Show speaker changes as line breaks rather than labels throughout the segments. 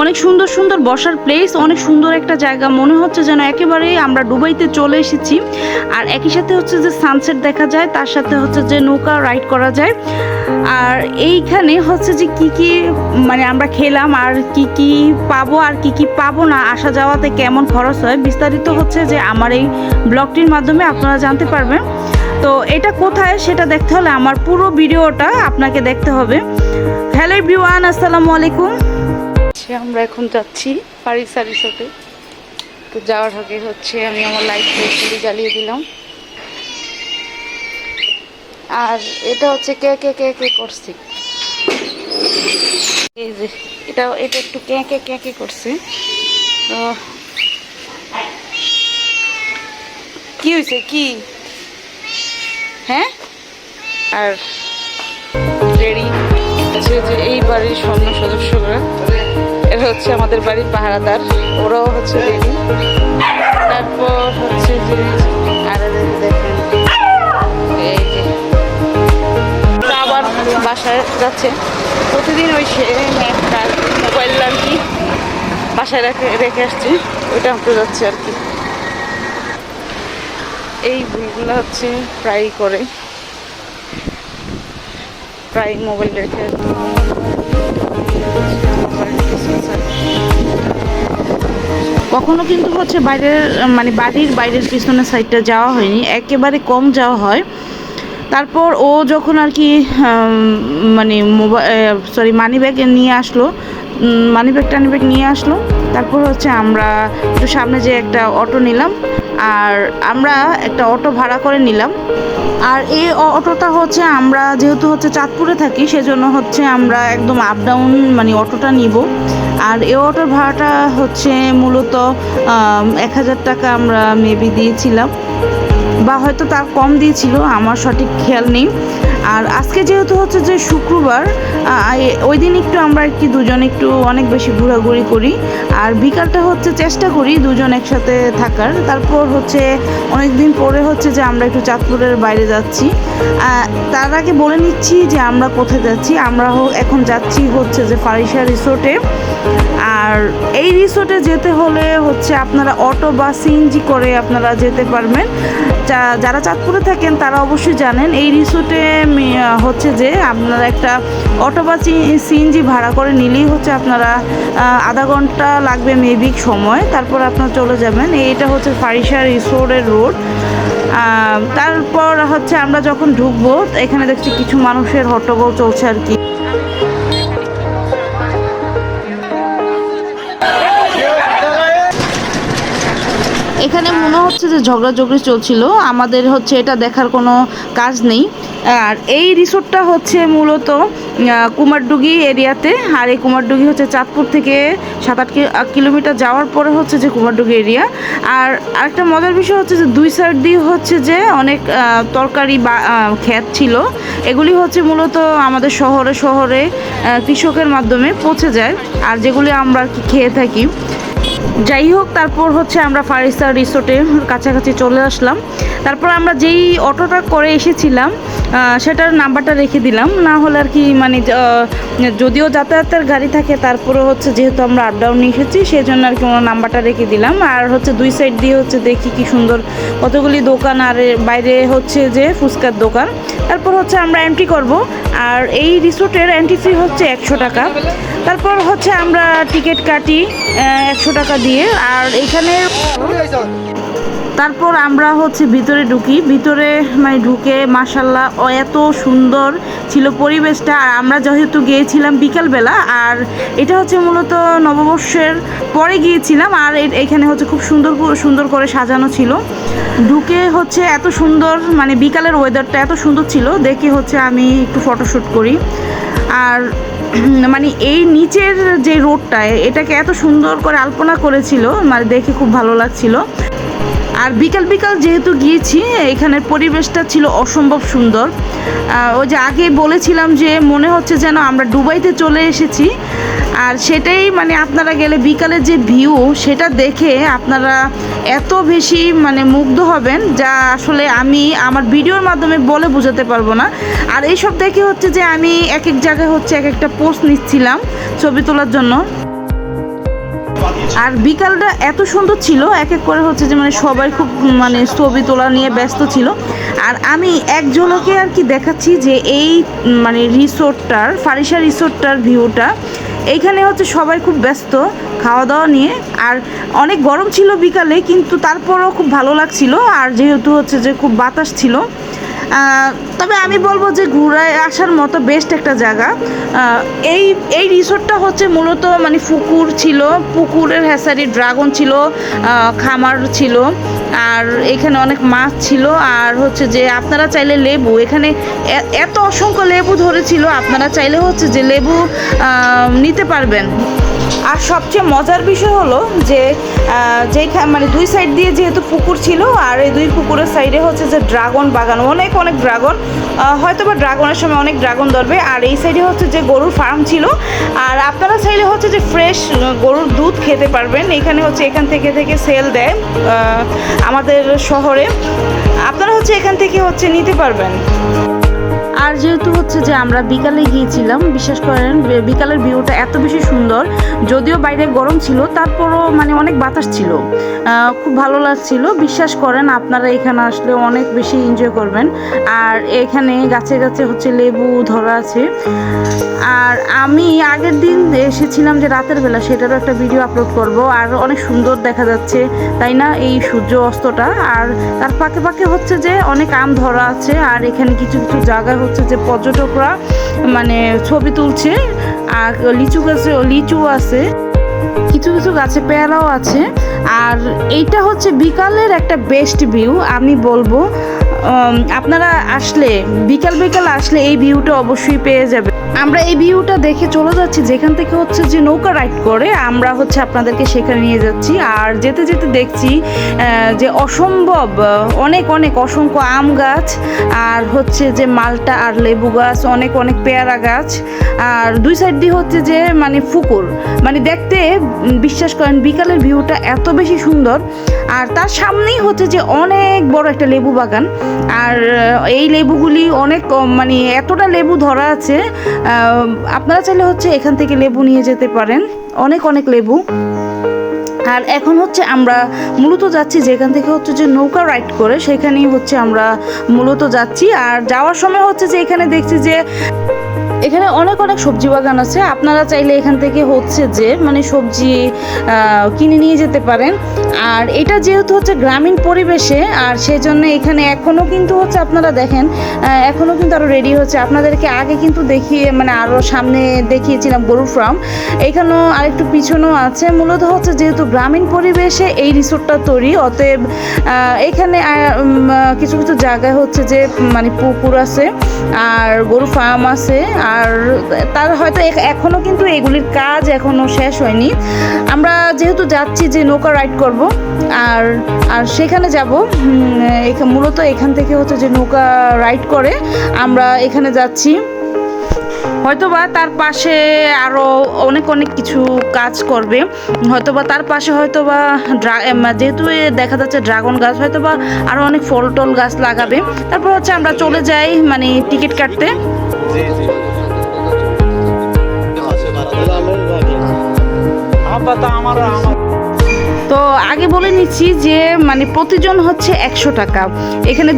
অনেক সুন্দর সুন্দর বসার প্লেস, অনেক সুন্দর একটা জায়গা, মনে হচ্ছে যেন একেবারে আমরা দুবাইতে চলে এসেছি। আর একই সাথে হচ্ছে যে সানসেট দেখা যায়, তার সাথে হচ্ছে যে নৌকা রাইড করা যায়। আর এইখানে হচ্ছে যে কি কি মানে আমরা খেলাম আর কি কি পাবো আর কি কি পাবো না, আসা যাওয়াতে কেমন খরচ হয়, বিস্তারিত হচ্ছে যে আমার এই ব্লগটির মাধ্যমে আপনারা জানতে পারবেন। তো এটা কোথায় সেটা দেখতে হলে আমার পুরো ভিডিওটা আপনাকে দেখতে হবে। হ্যালো এভরিওয়ান, আসসালামু আলাইকুম। আমরা এখন যাচ্ছি ফারিসা রিসোর্টে। তো যাওয়ার আগে হচ্ছে আমি আমার লাইট জ্বালিয়ে দিলাম। আর এটা হচ্ছে কে কে কে কে করছি, এই যে এটা একটু কে কে কে কে করছে। তো কি হয়েছে কি, হ্যাঁ? আর রেডি আছে যে এই বাড়ির সৈন্য সদস্যরা, এরা হচ্ছে আমাদের বাড়ির পাহারাদার, ওরাও হচ্ছে রেডি। তারপর হচ্ছে যে আর দেখেন এই যে আবার বাসায় যাচ্ছে। প্রতিদিন ওই সে মোবাইল আর কি বাসায় রেখে আসছে, ওইটা আনতে যাচ্ছে আর কি। এই ভুলগুলো হচ্ছে প্রায়ই করে, প্রায় মোবাইল রেখে কখনো কিন্তু হচ্ছে বাইরের মানে বাড়ির বাইরের পিছনের সাইডটা যাওয়া হয়নি, একেবারে কম যাওয়া হয়। তারপর ও যখন আর কি মানে মানি ব্যাগ নিয়ে আসলো, মানি ব্যাগ নিয়ে আসলো, তারপর হচ্ছে আমরা একটু সামনে যে একটা অটো নিলাম, আর আমরা একটা অটো ভাড়া করে নিলাম। আর এই অটোটা হচ্ছে আমরা যেহেতু হচ্ছে চাঁদপুরে থাকি, সেজন্য হচ্ছে আমরা একদম আপ ডাউন মানে অটোটা নিব। আর এই অটোর ভাড়াটা হচ্ছে মূলত 1000 টাকা আমরা মেবি দিয়েছিলাম, বা হয়তো তার কম দিয়েছিল, আমার সঠিক খেয়াল নেই। আর আজকে যেহেতু হচ্ছে যে শুক্রবার, ওই দিন একটু আমরা আর কি দুজন একটু অনেক বেশি ঘোরাঘুরি করি, আর বিকালটা হচ্ছে চেষ্টা করি দুজন একসাথে থাকার। তারপর হচ্ছে অনেক দিন পরে হচ্ছে যে আমরা একটু চাঁদপুরের বাইরে যাচ্ছি। তার আগে বলে নিচ্ছি যে আমরা কোথায় যাচ্ছি। আমরা এখন যাচ্ছি হচ্ছে যে ফারিসা রিসোর্টে। আর এই রিসোর্টে যেতে হলে হচ্ছে আপনারা অটো বা সিএনজি করে আপনারা যেতে পারবেন। যারা চাঁদপুরে থাকেন তারা অবশ্যই জানেন এই রিসোর্টে হচ্ছে যে আপনারা একটা অটো বা সিএনজি ভাড়া করে নিলেই হচ্ছে আপনারা আধা ঘন্টা লাগবে মেবি সময়, তারপর আপনারা চলে যাবেন। এইটা হচ্ছে ফারিসা রিসোর্টের রোড। তারপর হচ্ছে আমরা যখন ঢুকবো, এখানে দেখছি কিছু মানুষের হট্টগোল চলছে আর কি। এখানে মনে হচ্ছে যে ঝগড়াঝগড়ি চলছিল, আমাদের হচ্ছে এটা দেখার কোনো কাজ নেই। আর এই রিসোর্টটা হচ্ছে মূলত কুমারডুগি এরিয়াতে। আর এই কুমারডুগি হচ্ছে চাঁদপুর থেকে 7-8 কিলোমিটার যাওয়ার পরে হচ্ছে যে কুমারডুগি এরিয়া। আর আরেকটা মজার বিষয় হচ্ছে যে দুই সাইড দিয়ে হচ্ছে যে অনেক তরকারি বা ক্ষেত ছিল, এগুলি হচ্ছে মূলত আমাদের শহরে কৃষকের মাধ্যমে পৌঁছে যায়, আর যেগুলি আমরা আর কি খেয়ে থাকি। যাই হোক, তারপর হচ্ছে আমরা ফারিসা রিসোর্টের কাছাকাছি চলে আসলাম। তারপর আমরা যেই অটোটা করে এসেছিলাম সেটার নাম্বারটা রেখে দিলাম, না হলে আর কি মানে যদিও যাতায়াতের গাড়ি থাকে, তারপরে হচ্ছে যেহেতু আমরা আপ ডাউন নিয়ে এসেছি সেই জন্য আর কি ওনার নাম্বারটা রেখে দিলাম। আর হচ্ছে দুই সাইড দিয়ে হচ্ছে দেখি কি সুন্দর কতগুলি দোকান, আর বাইরে হচ্ছে যে ফুচকার দোকান। তারপর হচ্ছে আমরা এন্ট্রি করব, আর এই রিসোর্টের এন্ট্রি ফি হচ্ছে 100 টাকা। তারপর হচ্ছে আমরা টিকিট কাটি 100 টাকা দিয়ে। আর এইখানে তারপর আমরা হচ্ছে ভিতরে ঢুকি, ভিতরে মানে ঢুকে মাশাল্লাহ এত সুন্দর ছিল পরিবেশটা। আর আমরা যেহেতু গিয়েছিলাম বিকালবেলা, আর এটা হচ্ছে মূলত নববর্ষের পরে গিয়েছিলাম, আর এখানে হচ্ছে খুব সুন্দর করে সাজানো ছিল। ঢুকে হচ্ছে এত সুন্দর মানে বিকালের ওয়েদারটা এত সুন্দর ছিল, দেখে হচ্ছে আমি একটু ফটোশ্যুট করি। আর মানে এই নিচের যে রোডটা, এটাকে এত সুন্দর করে আলপনা করেছিল, মানে দেখে খুব ভালো লাগছিল। আর বিকাল যেহেতু গিয়েছি, এখানের পরিবেশটা ছিল অসম্ভব সুন্দর। ওই যে আগে বলেছিলাম যে মনে হচ্ছে যেন আমরা দুবাইতে চলে এসেছি। আর সেটাই মানে আপনারা গেলে বিকালের যে ভিউ, সেটা দেখে আপনারা এত বেশি মানে মুগ্ধ হবেন, যা আসলে আমি আমার ভিডিওর মাধ্যমে বলে বোঝাতে পারবো না। আর এইসব দেখে হচ্ছে যে আমি এক জায়গায় হচ্ছে এক একটা পোস্ট নিচ্ছিলাম ছবি তোলার জন্য। আর বিকালটা এত সুন্দর ছিল, এক এক করে হচ্ছে যে মানে সবাই খুব মানে ছবি তোলা নিয়ে ব্যস্ত ছিল। আর আমি এক ঝলকে আর কি দেখাচ্ছি যে এই মানে রিসোর্টটার, ফারিসা রিসোর্টটার ভিউটা। এইখানে হচ্ছে সবাই খুব ব্যস্ত খাওয়া দাওয়া নিয়ে। আর অনেক গরম ছিল বিকালে, কিন্তু তারপরও খুব ভালো লাগছিল। আর যেহেতু হচ্ছে যে খুব বাতাস ছিল, তবে আমি বলবো যে ঘুরে আসার মতো বেস্ট একটা জায়গা। এই এই রিসোর্টটা হচ্ছে মূলত মানে পুকুর ছিল, পুকুরের হ্যাচারি, ড্রাগন ছিল, খামার ছিল, আর এখানে অনেক মাছ ছিল। আর হচ্ছে যে আপনারা চাইলে লেবু, এখানে এত অসংখ্য লেবু ধরেছিল, আপনারা চাইলে হচ্ছে যে লেবু নিতে পারবেন। আর সবচেয়ে মজার বিষয় হলো যে মানে দুই সাইড দিয়ে যেহেতু পুকুর ছিল, আর এই দুই পুকুরের সাইডে হচ্ছে যে ড্রাগন বাগান, অনেক অনেক ড্রাগন, হয়তো বা ড্রাগনের সময় অনেক ড্রাগন ধরবে। আর এই সাইডে হচ্ছে যে গরুর ফার্ম ছিল। আর আপনারা চাইলে হচ্ছে যে ফ্রেশ গরুর দুধ খেতে পারবেন। এখানে হচ্ছে এখান থেকে সেল দেয় আমাদের শহরে, আপনারা হচ্ছে এখান থেকে হচ্ছে নিতে পারবেন। আর যেহেতু হচ্ছে যে আমরা বিকালে গিয়েছিলাম, বিশ্বাস করেন বিকালের ভিউটা এত বেশি সুন্দর, যদিও বাইরে গরম ছিল তারপরও মানে অনেক বাতাস ছিল, খুব ভালো লাগছিল। বিশ্বাস করেন আপনারা এখানে আসলে অনেক বেশি এনজয় করবেন। আর এখানে গাছে গাছে হচ্ছে লেবু ধরা আছে। আর আমি আগের দিন এসেছিলাম যে রাতের বেলা, সেটারও একটা ভিডিও আপলোড করব। আর অনেক সুন্দর দেখা যাচ্ছে, তাই না, এই সূর্য অস্তটা। আর তার পাকে পাকে হচ্ছে যে অনেক আম ধরা আছে। আর এখানে কিছু কিছু জায়গায় হচ্ছে যে পর্যটকরা মানে ছবি তুলছে। আর লিচু আছে, কিছু কিছু গাছে পেয়ারাও আছে। আর এইটা হচ্ছে বিকালের একটা বেস্ট ভিউ আমি বলবো। আপনারা আসলে বিকাল আসলে এই ভিউটা অবশ্যই পেয়ে যাবে। আমরা এই ভিউটা দেখে চলে যাচ্ছি, যেখান থেকে হচ্ছে যে নৌকা রাইড করে আমরা হচ্ছে আপনাদেরকে সেখানে নিয়ে যাচ্ছি। আর যেতে যেতে দেখছি যে অসম্ভব অনেক অনেক অসংখ্য আম গাছ, আর হচ্ছে যে মালটা আর লেবু গাছ, অনেক অনেক পেয়ারা গাছ। আর দুই সাইড দিয়ে হচ্ছে যে মানে পুকুর, মানে দেখতে বিশ্বাস করেন বিকালের ভিউটা এত বেশি সুন্দর। আর তার সামনেই হচ্ছে যে অনেক বড় একটা লেবু বাগান। আর এই লেবুগুলি অনেক মানে এতটা লেবু ধরা আছে, আপনারা চাইলে হচ্ছে এখান থেকে লেবু নিয়ে যেতে পারেন, অনেক অনেক লেবু। আর এখন হচ্ছে আমরা মূলত যাচ্ছি যেখান থেকে হচ্ছে যে নৌকা রাইড করে, সেখানেই হচ্ছে আমরা মূলত যাচ্ছি। আর যাওয়ার সময় হচ্ছে যে এখানে দেখছি যে এখানে অনেক অনেক সবজি বাগান আছে, আপনারা চাইলে এখান থেকে হচ্ছে যে মানে সবজি কিনে নিয়ে যেতে পারেন। আর এটা যেহেতু হচ্ছে গ্রামীণ পরিবেশে, আর সেই জন্য এখানে এখনও কিন্তু হচ্ছে আপনারা দেখেন এখনও কিন্তু আরও রেডি হচ্ছে। আপনাদেরকে আগে কিন্তু দেখিয়ে মানে আরও সামনে দেখিয়েছিলাম গরুর ফার্ম, এখানেও আরেকটু পিছনেও আছে। মূলত হচ্ছে যেহেতু গ্রামীণ পরিবেশে এই রিসোর্টটা তৈরি, অতএব এখানে কিছু কিছু জায়গায় হচ্ছে যে মানে পুকুর আছে আর গরু ফার্ম আছে। আর তার হয়তো এখনও কিন্তু এগুলির কাজ এখনও শেষ হয়নি। আমরা যেহেতু যাচ্ছি যে নৌকা রাইড করব, আর সেখানে যাব, মূলত এখান থেকে হচ্ছে যে নৌকা রাইড করে আমরা এখানে যাচ্ছি। হয়তোবা তার পাশে আরও অনেক অনেক কিছু কাজ করবে, হয়তোবা তার পাশে হয়তোবা যেহেতু দেখা যাচ্ছে ড্রাগন গাছ, হয়তোবা আরও অনেক ফল টল গাছ লাগাবে। তারপর হচ্ছে আমরা চলে যাই মানে টিকিট কাটতে। তো আগে বলে নিচ্ছি যে মানে প্রতিজন হচ্ছে 100 টাকা। এখানে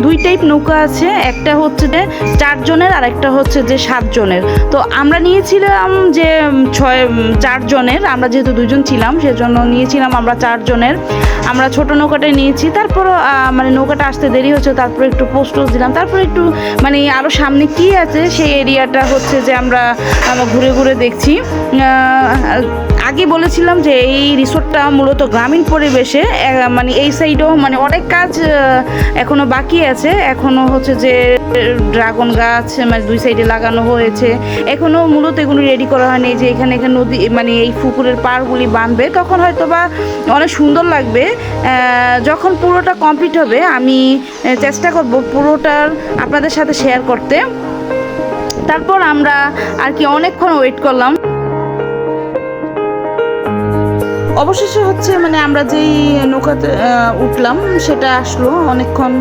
দুই টাইপ নৌকা আছে, একটা হচ্ছে যে 4 জনের আর একটা হচ্ছে যে 7 জনের। তো আমরা নিয়েছিলাম যে 4 জনের, আমরা যেহেতু 2 জন ছিলাম সেজন্য নিয়েছিলাম আমরা 4 জনের। আমরা ছোট নৌকাটাই নিয়েছি। তারপর মানে নৌকাটা আসতে দেরি হচ্ছে, তারপর একটু পোস্ট দিলাম, তারপর একটু মানে আরও সামনে কি আছে সেই এরিয়াটা হচ্ছে যে আমরা ঘুরে ঘুরে দেখছি। আগে বলেছিলাম যে এই রিসোর্টটা মূলত গ্রামীণ পরিবেশে, মানে এই সাইডেও মানে অনেক কাজ এখনও বাকি আছে। এখনও হচ্ছে যে ড্রাগন গাছ মানে 2 সাইডে লাগানো হয়েছে, এখনও মূলত এগুলো রেডি করা হয়নি। যে এখানে নদী মানে এই পুকুরের পাড়গুলি বাঁধবে, তখন হয়তো বা অনেক সুন্দর লাগবে। যখন পুরোটা কমপ্লিট হবে আমি চেষ্টা করব পুরোটার আপনাদের সাথে শেয়ার করতে। তারপর আমরা আর কি অনেকক্ষণ ওয়েট করলাম। অবশেষে হচ্ছে মানে আমরা যেই নৌকাতে উঠলাম সেটা আসলো অনেকক্ষণ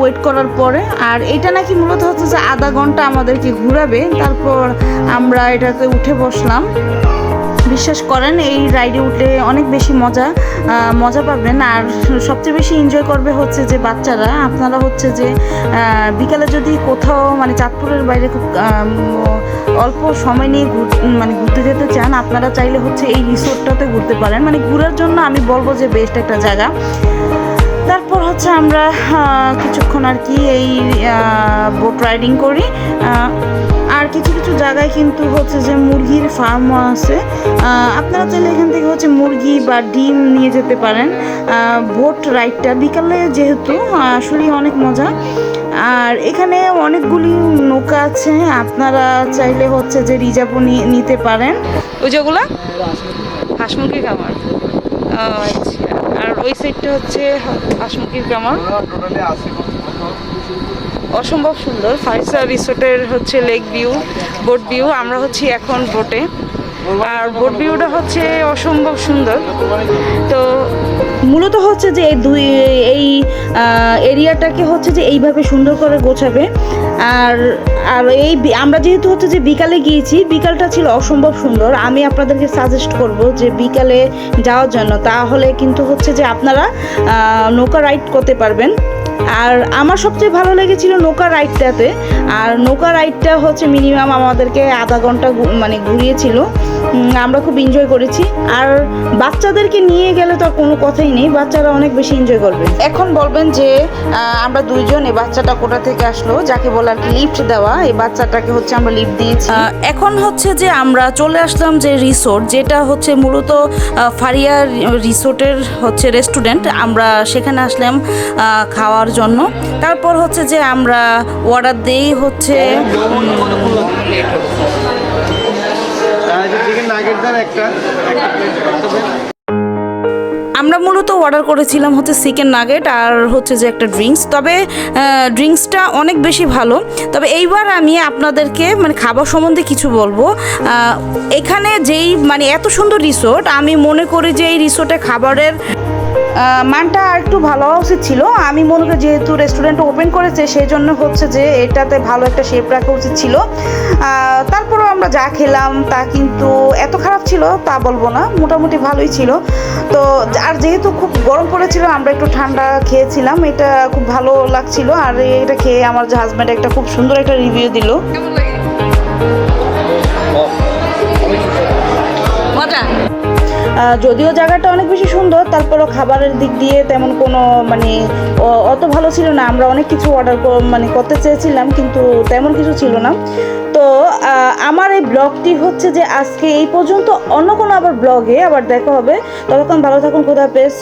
ওয়েট করার পরে। আর এটা নাকি মূলত হচ্ছে যে আধা ঘন্টা আমাদেরকে ঘুরাবে, তারপর আমরা এটাতে উঠে বসলাম। বিশ্বাস করেন এই রাইডে উঠলে অনেক বেশি মজা পাবেন। আর সবচেয়ে বেশি এনজয় করবে হচ্ছে যে বাচ্চারা। আপনারা হচ্ছে যে বিকালে যদি কোথাও মানে চাঁদপুরের বাইরে খুব অল্প সময় নিয়ে ঘুরতে যেতে চান, আপনারা চাইলে হচ্ছে এই রিসোর্টটাতে ঘুরতে পারেন। মানে ঘোরার জন্য আমি বলবো যে বেস্ট একটা জায়গা। তারপর হচ্ছে আমরা কিছুক্ষণ আর কি এই বোট রাইডিং করি। আর কিছু কিছু জায়গায় কিন্তু হচ্ছে যে মুরগির ফার্মও আছে। আপনারা চাইলে এখান থেকে হচ্ছে মুরগি বা ডিম নিয়ে যেতে পারেন। বোট রাইডটা বিকালে যেহেতু আসলে অনেক মজা। আর এখানে অনেকগুলি নৌকা আছে, আপনারা চাইলে হচ্ছে যে রিজার্ভও নিতে পারেন। ওই যেগুলো হাঁস মুরগির খামার, আচ্ছা। আর ওই সাইডটা হচ্ছে হাঁস মুরগির খামার। অসম্ভব সুন্দর 5 স্টার রিসোর্টের হচ্ছে লেক ভিউ, বোট ভিউ। আমরা হচ্ছি এখন বোটে, আর বোট ভিউটা হচ্ছে অসম্ভব সুন্দর। তো মূলত হচ্ছে যে এই এরিয়াটাকে হচ্ছে যে এইভাবে সুন্দর করে গোছাবে। আর এই আমরা যেহেতু হচ্ছে যে বিকালে গিয়েছি, বিকালটা ছিল অসম্ভব সুন্দর। আমি আপনাদেরকে সাজেস্ট করব যে বিকালে যাওয়ার জন্য, তাহলে কিন্তু হচ্ছে যে আপনারা নৌকা রাইড করতে পারবেন। আর আমার সবচেয়ে ভালো লেগেছিল নৌকা রাইডটাতে। আর নৌকা রাইডটা হচ্ছে মিনিমাম আমাদেরকে আধা ঘন্টা মানে ঘুরিয়েছিল। আমরা খুব এনজয় করেছি। আর বাচ্চাদেরকে নিয়ে গেলে তো আর কোনো কথাই নেই, বাচ্চারা অনেক বেশি এনজয় করবে। এখন বলবেন যে আমরা দুইজন, এই বাচ্চাটা কোথা থেকে আসলো, যাকে বলে আর কি লিফট দেওয়া, এই বাচ্চাটাকে হচ্ছে আমরা লিফট দিয়েছি। এখন হচ্ছে যে আমরা চলে আসলাম যে রিসোর্ট, যেটা হচ্ছে মূলত ফারিয়া রিসোর্টের হচ্ছে রেস্টুরেন্ট। আমরা সেখানে আসলাম খাওয়ার জন্য। তারপর হচ্ছে যে আমরা অর্ডার দিই হচ্ছে আমরা মূলত অর্ডার করেছিলাম হচ্ছে চিকেন নাগেট আর হচ্ছে যে একটা ড্রিঙ্কস। তবে ড্রিঙ্কসটা অনেক বেশি ভালো। তবে এইবার আমি আপনাদেরকে মানে খাবার সম্বন্ধে কিছু বলবো। এখানে যেই মানে এত সুন্দর রিসোর্ট, আমি মনে করি যে এই রিসোর্টে খাবারের মানটা আর একটু ভালো হওয়া উচিত ছিল। আমি মনে করি যেহেতু রেস্টুরেন্ট ওপেন করেছে, সেই জন্য হচ্ছে যে এটাতে ভালো একটা শেপ রাখা উচিত ছিল। তারপরেও আমরা যা খেলাম তা কিন্তু এত খারাপ ছিল তা বলবো না, মোটামুটি ভালোই ছিল। তো আর যেহেতু খুব গরম পড়েছিল, আমরা একটু ঠান্ডা খেয়েছিলাম, এটা খুব ভালো লাগছিল। আর এটা খেয়ে আমার হাজব্যান্ড একটা খুব সুন্দর একটা রিভিউ দিল। মজা। যদিও জায়গাটা অনেক বেশি সুন্দর, তারপরও খাবারের দিক দিয়ে তেমন কোনো মানে অত ভালো ছিল না। আমরা অনেক কিছু অর্ডার করতে চেয়েছিলাম, কিন্তু তেমন কিছু ছিল না। তো আমার এই ব্লগটি হচ্ছে যে আজকে এই পর্যন্ত। অন্য কোনো আবার ব্লগে আবার দেখা হবে। ততক্ষণ ভালো থাকুন, খোদা হাফেজ।